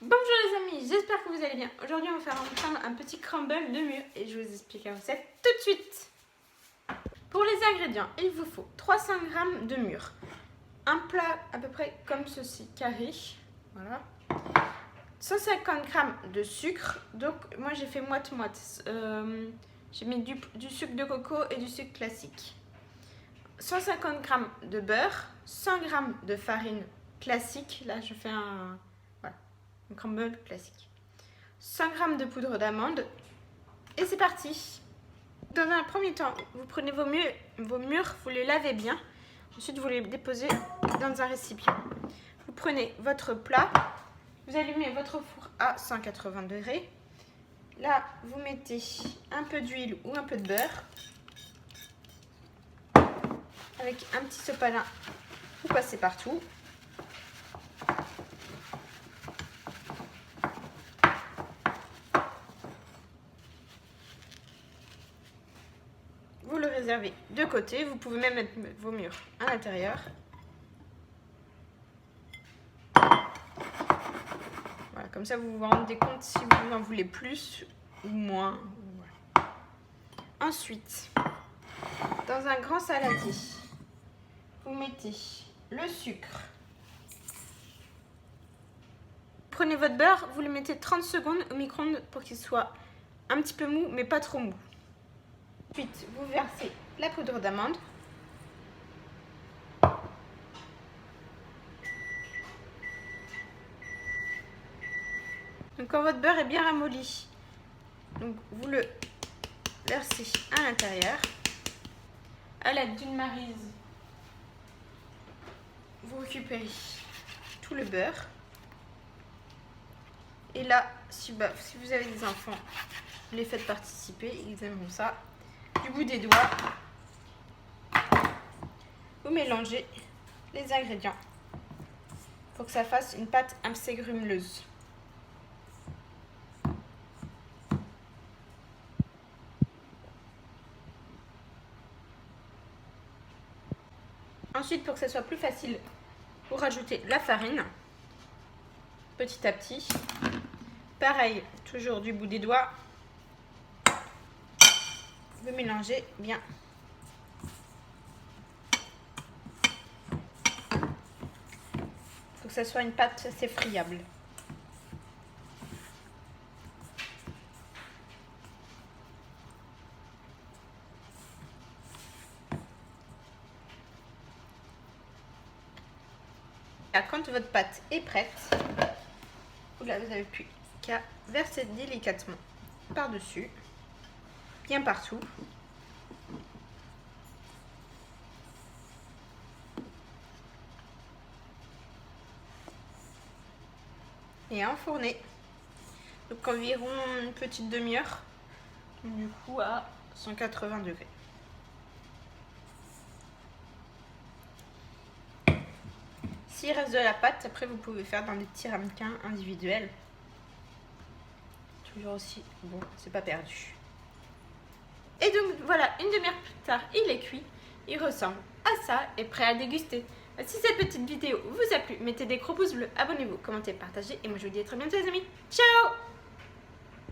Bonjour les amis, j'espère que vous allez bien. Aujourd'hui on va faire ensemble un petit crumble de mûre et je vous explique la recette tout de suite. Pour les ingrédients, il vous faut 300 g de mûre, un plat à peu près comme ceci, carré, voilà. 150 g de sucre, donc moi j'ai fait moite-moite, j'ai mis du sucre de coco et du sucre classique. 150 g de beurre, 100 g de farine classique, là je fais un crumble classique. 100 g de poudre d'amande et c'est parti. Dans un premier temps, vous prenez vos mûres, vous les lavez bien. Ensuite, vous les déposez dans un récipient. Vous prenez votre plat, vous allumez votre four à 180 degrés. Là, vous mettez un peu d'huile ou un peu de beurre. Avec un petit sopalin, vous passez partout. Vous le réservez de côté. Vous pouvez même mettre vos mûres à l'intérieur. Voilà, comme ça vous vous rendez compte si vous en voulez plus ou moins. Voilà. Ensuite, dans un grand saladier, vous mettez le sucre. Prenez votre beurre, vous le mettez 30 secondes au micro-ondes pour qu'il soit un petit peu mou, mais pas trop mou. Ensuite, vous versez la poudre d'amande. Donc, quand votre beurre est bien ramolli, donc vous le versez à l'intérieur. À l'aide d'une maryse, vous récupérez tout le beurre. Et là, si vous avez des enfants, les faites participer, ils aimeront ça. Du bout des doigts, vous mélangez les ingrédients pour que ça fasse une pâte assez grumeleuse. Ensuite, pour que ça soit plus facile, vous rajoutez la farine petit à petit. Pareil, toujours du bout des doigts. Vous mélangez bien. Il faut que ça soit une pâte assez friable. Quand votre pâte est prête, vous n'avez plus qu'à verser délicatement par-dessus, bien partout. Et enfourner. Donc environ une petite demi-heure, du coup à 180 degrés. S'il reste de la pâte, après vous pouvez faire dans des petits ramequins individuels. Toujours aussi bon, c'est pas perdu. Et donc voilà, une demi-heure plus tard, il est cuit. Il ressemble à ça et prêt à déguster. Si cette petite vidéo vous a plu, mettez des gros pouces bleus, abonnez-vous, commentez, partagez. Et moi je vous dis à très bientôt les amis. Ciao!